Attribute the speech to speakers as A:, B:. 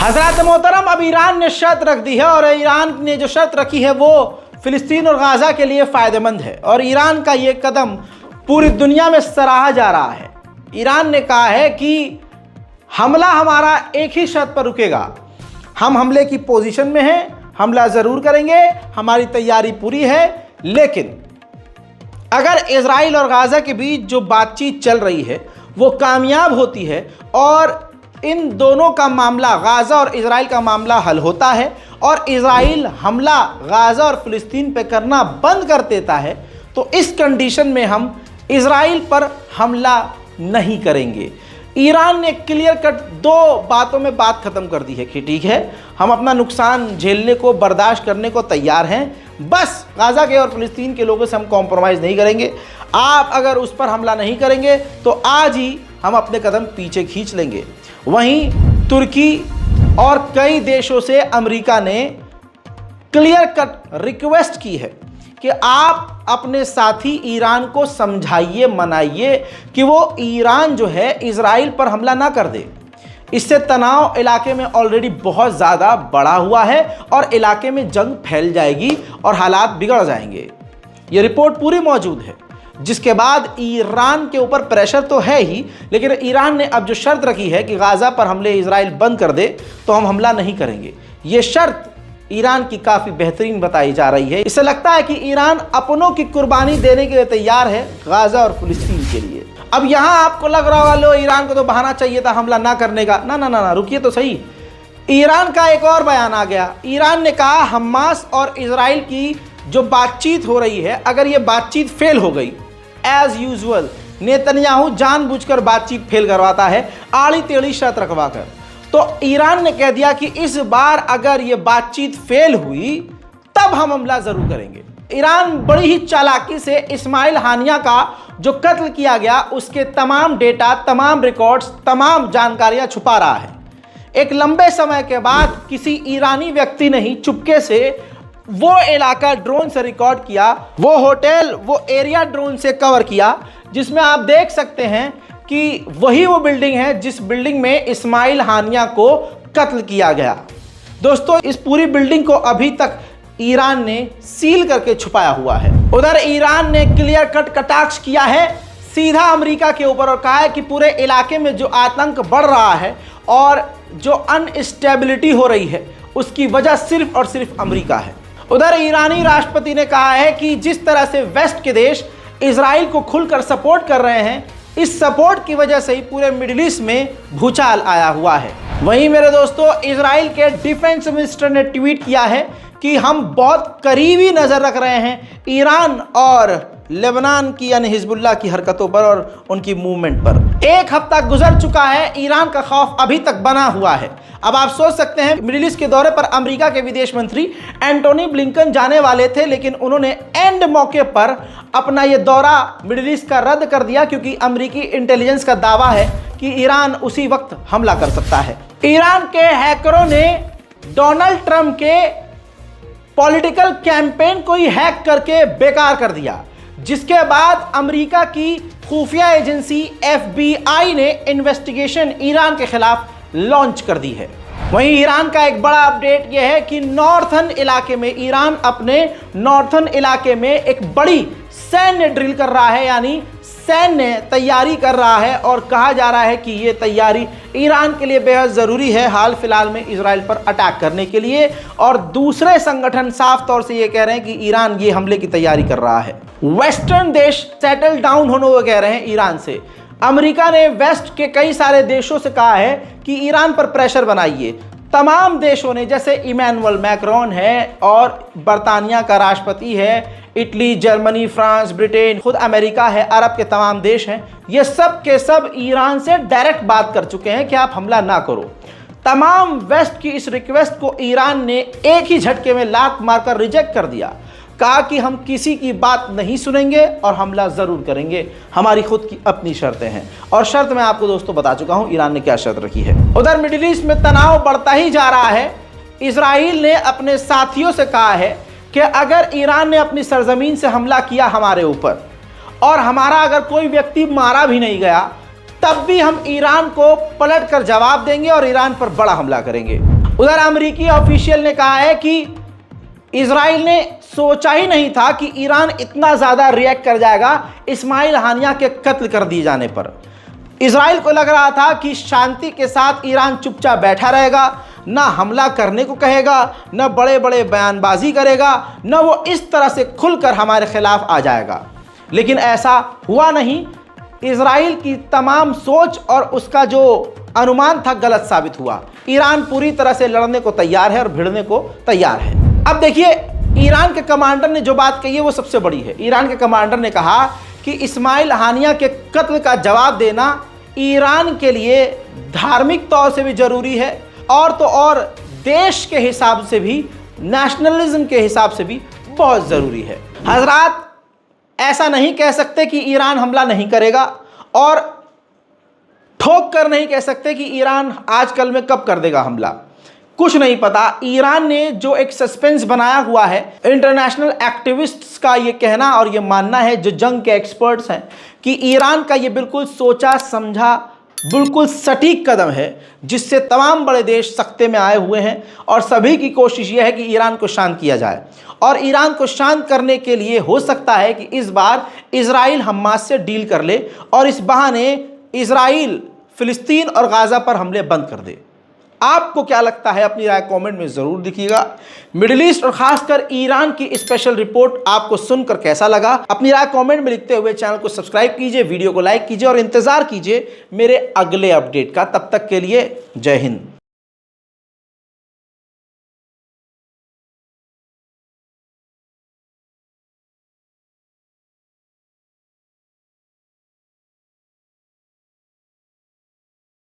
A: हजरत मोहतरम, अब ईरान ने शर्त रख दी है और ईरान ने जो शर्त रखी है वो फिलिस्तीन और गाज़ा के लिए फ़ायदेमंद है और ईरान का ये कदम पूरी दुनिया में सराहा जा रहा है। ईरान ने कहा है कि हमला हमारा एक ही शर्त पर रुकेगा, हम हमले की पोजीशन में हैं, हमला ज़रूर करेंगे, हमारी तैयारी पूरी है, लेकिन अगर इजराइल और गाज़ा के बीच जो बातचीत चल रही है वो कामयाब होती है और इन दोनों का मामला, गाज़ा और इजराइल का मामला हल होता है और इजराइल हमला गाज़ा और फिलिस्तीन पे करना बंद कर देता है, तो इस कंडीशन में हम इजराइल पर हमला नहीं करेंगे। ईरान ने क्लियर कट दो बातों में बात ख़त्म कर दी है कि ठीक है, हम अपना नुकसान झेलने को, बर्दाश्त करने को तैयार हैं, बस गाज़ा के और फिलिस्तीन के लोगों से हम कॉम्प्रोमाइज़ नहीं करेंगे। आप अगर उस पर हमला नहीं करेंगे तो आज ही हम अपने कदम पीछे खींच लेंगे। वहीं तुर्की और कई देशों से अमेरिका ने क्लियर कट रिक्वेस्ट की है कि आप अपने साथी ईरान को समझाइए, मनाइए कि वो ईरान जो है इजराइल पर हमला ना कर दे। इससे तनाव इलाके में ऑलरेडी बहुत ज़्यादा बढ़ा हुआ है और इलाके में जंग फैल जाएगी और हालात बिगड़ जाएंगे। ये रिपोर्ट पूरी मौजूद है, जिसके बाद ईरान के ऊपर प्रेशर तो है ही, लेकिन ईरान ने अब जो शर्त रखी है कि गाज़ा पर हमले इजराइल बंद कर दे तो हम हमला नहीं करेंगे। ये शर्त ईरान की काफ़ी बेहतरीन बताई जा रही है। इससे लगता है कि ईरान अपनों की कुर्बानी देने के लिए तैयार है गाज़ा और फिलिस्तीन के लिए। अब यहाँ आपको लग रहा होगा, लो ईरान को तो बहाना चाहिए था हमला ना करने का। ना ना ना ना, रुकिए तो सही। ईरान का एक और बयान आ गया। ईरान ने कहा हमास और इजराइल की जो बातचीत हो रही है, अगर ये बातचीत फेल हो गई, एज यूजुअल नेतन्याहू जानबूझकर बातचीत फेल करवाता है आड़ी टेढ़ी शर्त रखवा कर, तो ईरान ने कह दिया कि इस बार अगर ये बातचीत फेल हुई तब हम हमला जरूर करेंगे। ईरान बड़ी ही चालाकी से इस्माइल हानिया का जो कत्ल किया गया उसके तमाम डेटा, तमाम रिकॉर्ड्स, तमाम जानकारियां छुपा रहा है। एक लंबे समय के बाद किसी ईरानी व्यक्ति ने ही चुपके से वो इलाका ड्रोन से रिकॉर्ड किया, वो होटल, वो एरिया ड्रोन से कवर किया, जिसमें आप देख सकते हैं कि वही वो बिल्डिंग है जिस बिल्डिंग में इस्माइल हानिया को कत्ल किया गया। दोस्तों, इस पूरी बिल्डिंग को अभी तक ईरान ने सील करके छुपाया हुआ है। उधर ईरान ने क्लियर कट कटाक्ष किया है सीधा अमेरिका के ऊपर और कहा है कि पूरे इलाके में जो आतंक बढ़ रहा है और जो अनस्टेबिलिटी हो रही है उसकी वजह सिर्फ और सिर्फ अमेरिका है। उधर ईरानी राष्ट्रपति ने कहा है कि जिस तरह से वेस्ट के देश इजराइल को खुलकर सपोर्ट कर रहे हैं, इस सपोर्ट की वजह से ही पूरे मिडिल ईस्ट में भूचाल आया हुआ है। वहीं मेरे दोस्तों, इजराइल के डिफेंस मिनिस्टर ने ट्वीट किया है कि हम बहुत करीबी नज़र रख रहे हैं ईरान और लेबनान की यानी हिजबुल्लाह की हरकतों पर और उनकी मूवमेंट पर। एक हफ्ता गुजर चुका है, ईरान का खौफ अभी तक बना हुआ है। अब आप सोच सकते हैं, मिडिल ईस्ट के दौरे पर अमेरिका के विदेश मंत्री एंटोनी ब्लिंकन जाने वाले थे, लेकिन उन्होंने एंड मौके पर अपना ये दौरा मिडिल ईस्ट का रद्द कर दिया क्योंकि अमेरिकी इंटेलिजेंस का दावा है कि ईरान उसी वक्त हमला कर सकता है। ईरान के हैकरों ने डोनाल्ड ट्रंप के पॉलिटिकल कैंपेन को ही हैक करके बेकार कर दिया, जिसके बाद अमेरिका की खुफिया एजेंसी FBI ने इन्वेस्टिगेशन ईरान के खिलाफ लॉन्च कर दी है। वहीं ईरान का एक बड़ा अपडेट यह है कि नॉर्थर्न इलाके में ईरान अपने नॉर्थर्न इलाके में एक बड़ी सैन्य ड्रिल कर रहा है, यानी सैन्य तैयारी कर रहा है और कहा जा रहा है कि ये तैयारी ईरान के लिए बेहद ज़रूरी है हाल फिलहाल में इजराइल पर अटैक करने के लिए। और दूसरे संगठन साफ तौर से ये कह रहे हैं कि ईरान ये हमले की तैयारी कर रहा है। वेस्टर्न देश सेटल डाउन होने को कह रहे हैं ईरान से। अमेरिका ने वेस्ट के कई सारे देशों से कहा है कि ईरान पर प्रेशर बनाइए। तमाम देशों ने, जैसे इमैनुअल मैक्रोन है और बरतानिया का राष्ट्रपति है, इटली, जर्मनी, फ्रांस, ब्रिटेन, खुद अमेरिका है, अरब के तमाम देश हैं, ये सब के सब ईरान से डायरेक्ट बात कर चुके हैं कि आप हमला ना करो। तमाम वेस्ट की इस रिक्वेस्ट को ईरान ने एक ही झटके में लात मारकर रिजेक्ट कर दिया। कहा कि हम किसी की बात नहीं सुनेंगे और हमला ज़रूर करेंगे, हमारी खुद की अपनी शर्तें हैं। और शर्त मैं आपको दोस्तों बता चुका हूं ईरान ने क्या शर्त रखी है। उधर मिडिल ईस्ट में तनाव बढ़ता ही जा रहा है। इजराइल ने अपने साथियों से कहा है कि अगर ईरान ने अपनी सरजमीन से हमला किया हमारे ऊपर और हमारा अगर कोई व्यक्ति मारा भी नहीं गया, तब भी हम ईरान को पलट कर जवाब देंगे और ईरान पर बड़ा हमला करेंगे। उधर अमेरिकी ऑफिशियल ने कहा है कि इजराइल ने सोचा ही नहीं था कि ईरान इतना ज़्यादा रिएक्ट कर जाएगा इस्माइल हानिया के कत्ल कर दिए जाने पर। इजराइल को लग रहा था कि शांति के साथ ईरान चुपचाप बैठा रहेगा, ना हमला करने को कहेगा, ना बड़े बड़े बयानबाजी करेगा, ना वो इस तरह से खुलकर हमारे खिलाफ आ जाएगा। लेकिन ऐसा हुआ नहीं। इजराइल की तमाम सोच और उसका जो अनुमान था गलत साबित हुआ। ईरान पूरी तरह से लड़ने को तैयार है और भिड़ने को तैयार है। अब देखिए, ईरान के कमांडर ने जो बात कही है वो सबसे बड़ी है। ईरान के कमांडर ने कहा कि इस्माइल हानिया के कत्ल का जवाब देना ईरान के लिए धार्मिक तौर से भी ज़रूरी है और तो और देश के हिसाब से भी, नेशनलिज्म के हिसाब से भी बहुत ज़रूरी है। हजरात, ऐसा नहीं कह सकते कि ईरान हमला नहीं करेगा और ठोक कर नहीं कह सकते कि ईरान आजकल में कब कर देगा हमला, कुछ नहीं पता। ईरान ने जो एक सस्पेंस बनाया हुआ है, इंटरनेशनल एक्टिविस्ट्स का ये कहना और ये मानना है, जो जंग के एक्सपर्ट्स हैं, कि ईरान का ये बिल्कुल सोचा समझा बिल्कुल सटीक कदम है जिससे तमाम बड़े देश सख्ते में आए हुए हैं और सभी की कोशिश ये है कि ईरान को शांत किया जाए। और ईरान को शांत करने के लिए हो सकता है कि इस बार इजराइल हमास से डील कर ले और इस बहाने इजराइल फिलिस्तीन और गाज़ा पर हमले बंद कर दे। आपको क्या लगता है? अपनी राय कमेंट में ज़रूर लिखिएगा। मिडिल ईस्ट और खासकर ईरान की स्पेशल रिपोर्ट आपको सुनकर कैसा लगा? अपनी राय कमेंट में लिखते हुए चैनल को सब्सक्राइब कीजिए, वीडियो को लाइक कीजिए और इंतज़ार कीजिए मेरे अगले अपडेट का। तब तक के लिए जय हिंद।